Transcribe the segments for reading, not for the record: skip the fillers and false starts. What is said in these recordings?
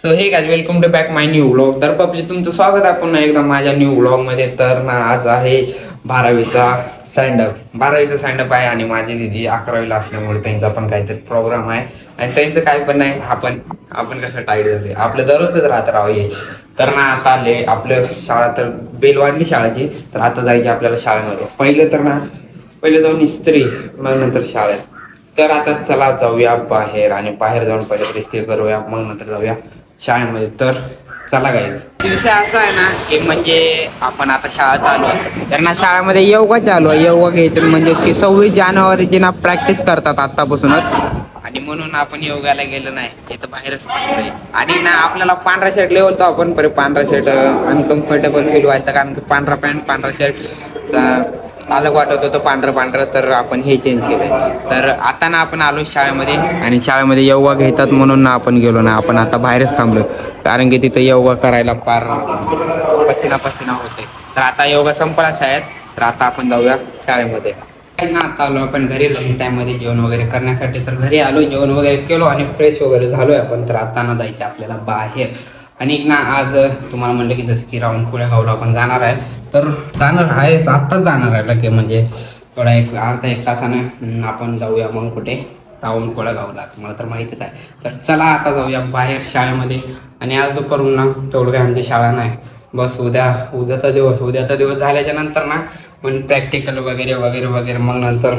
So hey guys, welcome to back my new vlog. तर PUBG तुमचं स्वागत आहे पुन्हा एकदा माझ्या न्यू व्लॉग मध्ये. तर ना आज आहे 12वीचा स्टँडअप. 12वीचा स्टँडअप आहे आणि माझी दिदी 11वीला असल्यामुळे त्यांचा पण काहीतरी प्रोग्राम आहे. आणि त्यांचं काय पण नाही, आपण कसं टाईट झाले आपलं दररोजच राहत राहू हे. तर ना आता आले आपलं शाळा, तर बेल वाढली शाळेची, तर आता जायचे आपल्याला शाळेमध्ये. पहिले जाऊन इस्त्री, मग नंतर शाळेत. तर आता चला जाऊया बाहेर, आणि बाहेर जाऊन पहिले इस्त्री करूया, मग नंतर जाऊया शाळेमध्ये. तर चला गाईज, विषय असा आहे ना की म्हणजे आपण आता शाळेत आलो, तर ना शाळेमध्ये योगा चालू आहे. योगा घ्यायचं म्हणजे की 26 जानेवारीची ना प्रॅक्टिस करतात आतापासूनच, आणि म्हणून आपण योगाला गेलो नाही, इथं बाहेरच थांबलोय. आणि ना आपल्याला पांढरा शर्ट लेवलतो आपण, पर पांढरा शर्ट अनकम्फर्टेबल फील व्हायचं, कारण की पांढरा पॅन्ट पांढरा शर्ट अलग वाटत होतं पांढरं. तर आपण हे चेंज केलंय. तर आता ना आपण आलो शाळेमध्ये, आणि शाळेमध्ये योगा घेतात म्हणून ना आपण गेलो ना, आपण आता बाहेरच थांबलो, कारण की तिथं योगा करायला फार पसीना होते. तर आता योगा संपला शाळेत, तर आता आपण जाऊया शाळेमध्ये. ना आता आलो आपण घरी, लंच टाइम मध्ये जेवण वगैरे करण्यासाठी. तर घरी आलो, जेवण वगैरे केलो आणि फ्रेश वगैरे झालोय आपण. तर आता ना जायचं आपल्याला बाहेर. आणि ना आज तुम्हाला म्हणलं की जसं की राऊंड कोळेगावला आपण जाणार आहे. तर जाणार आहे, आत्ताच जाणार आहे लगे, म्हणजे थोडा अर्धा एक तासानं आपण जाऊया मग कुठे, राऊंड कोळेगावला. तुम्हाला तर माहितीच आहे. तर चला आता जाऊया बाहेर शाळेमध्ये. आणि आज दुपारून ना तेवढं काय आमची शाळा नाही, बस उद्याचा दिवस झाल्याच्या नंतर ना पण प्रॅक्टिकल वगैरे वगैरे वगैरे, मग नंतर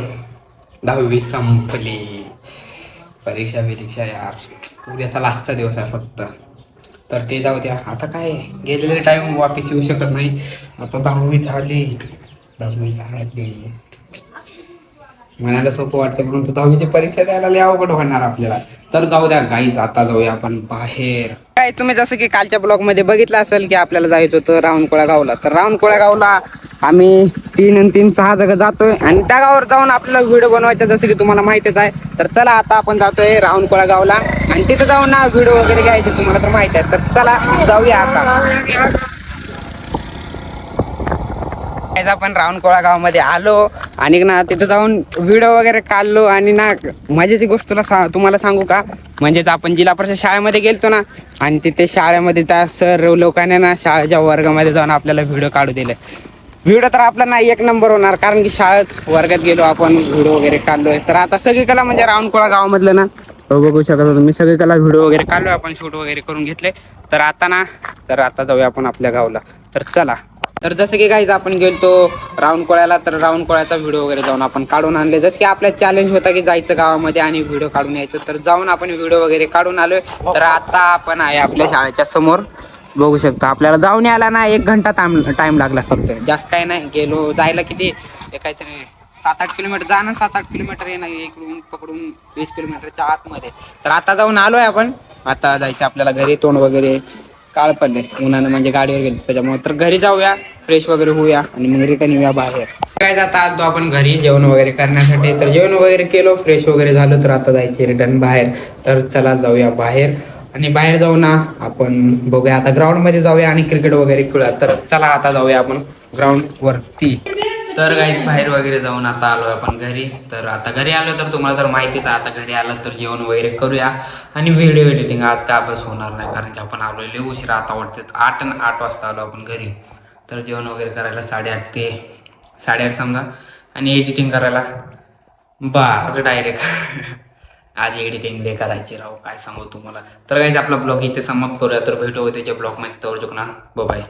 10वी संपली. परीक्षा यार, उद्याचा लास्टचा दिवस आहे फक्त. तर ते जाऊ द्या, आता काय गेलेले टाइम वापिस येऊ शकत नाही. आता 10वी झाली म्हणायला सोपं वाटतं, परंतु 10वीची परीक्षा द्यायला लय अवघड होणार आपल्याला. तर जाऊ द्या गाईज, आता जाऊया आपण बाहेर. काय तुम्ही जसं की कालच्या ब्लॉग मध्ये बघितलं असेल की आपल्याला जायचं होतं राऊंड कोळेगावला. तर राऊंड कोळेगावला आम्ही 3 आणि 3 6 जागा जातोय, आणि त्या गावावर जाऊन आपल्याला व्हिडिओ बनवायचा, जसं की तुम्हाला माहितीच आहे. तर चला आता आपण जातोय राऊंड कोळेगावला, आणि तिथं जाऊन ना व्हिडिओ वगैरे घ्यायचे, तुम्हाला तर माहिती आहे. तर चला जाऊया आता. आपण राऊंड कोळेगाव मध्ये आलो, आणि ना तिथं जाऊन व्हिडिओ वगैरे काढलो. आणि ना मजेची गोष्ट तुम्हाला सांगू का, म्हणजेच आपण जिल्हा परिषद शाळेमध्ये गेलतो ना, आणि तिथे शाळेमध्ये त्या सर लोकांनी ना शाळेच्या वर्गामध्ये जाऊन आपल्याला व्हिडिओ काढू दिले. व्हिडिओ तर आपला नाही एक नंबर होणार, कारण की शाळेत वर्गात गेलो आपण, व्हिडिओ वगैरे काढलोय. तर आता सगळीकडे म्हणजे राऊंड कोळेगावामधलं ना बघू शकत होतो मी, सगळीकडे व्हिडिओ वगैरे काढलोय आपण, शूट वगैरे करून घेतले. तर आता जाऊया आपण आपल्या गावाला. तर चला. तर जसं की गाईज आपण गेलतो राऊंड कोळ्याला, तर राऊंड कोळ्याचा व्हिडिओ वगैरे जाऊन आपण काढून आणले. जसं की आपला चॅलेंज होता की जायचं गावामध्ये आणि व्हिडिओ काढून यायचं. तर जाऊन आपण व्हिडिओ वगैरे काढून आलोय. तर आता आपण आहे आपल्या शाळेच्या समोर, बघू शकता. आपल्याला जाऊन यायला ना 1 घंटा टाइम लागला फक्त, जास्त काही नाही. गेलो जायला किती काहीतरी 7-8 किलोमीटर जाणं, 7-8 किलोमीटर येणं, इकडून पकडून 20 किलोमीटरच्या आतमध्ये. तर आता जाऊन आलोय आपण. आता जायचं आपल्याला घरी, तोंड वगैरे काळ पडले उन्हानं, म्हणजे गाडीवर गेलो त्याच्यामुळे. तर घरी जाऊया, फ्रेश वगैरे होऊया, आणि मग रिटर्न येऊया बाहेर. काय जाता आलो आपण घरी जेवण वगैरे करण्यासाठी. तर जेवण वगैरे केलो, फ्रेश वगैरे झालो, तर आता जायचे रिटर्न बाहेर. तर चला जाऊया बाहेर, आणि बाहेर जाऊ ना आपण बघूया आता ग्राउंड मध्ये जाऊया आणि क्रिकेट वगैरे खेळूया. तर चला आता जाऊया आपण ग्राउंड वरती. तर गाईज बाहेर वगैरे जाऊन आता आलो आपण घरी. तर आता घरी आलो, तर तुम्हाला तर माहितीच आहे, आता घरी आलं तर जेवण वगैरे करूया, आणि व्हिडिओ एडिटिंग आज काय बस होणार नाही, कारण की आपण आलो लय उशिरा. आता वाटते 8 वाजता आलो आपण घरी. तर जेवण वगैरे करायला 8:30 ते 8:30 समजा, आणि एडिटिंग करायला 12 डायरेक्ट. आज एडिटिंग डे करायची राहू, काय सांगू तुम्हाला. तर गाईज आपला ब्लॉग इथे समाप्त करूया. तर भेटू त्याच्या ब्लॉग मध्ये, तर ना बाय.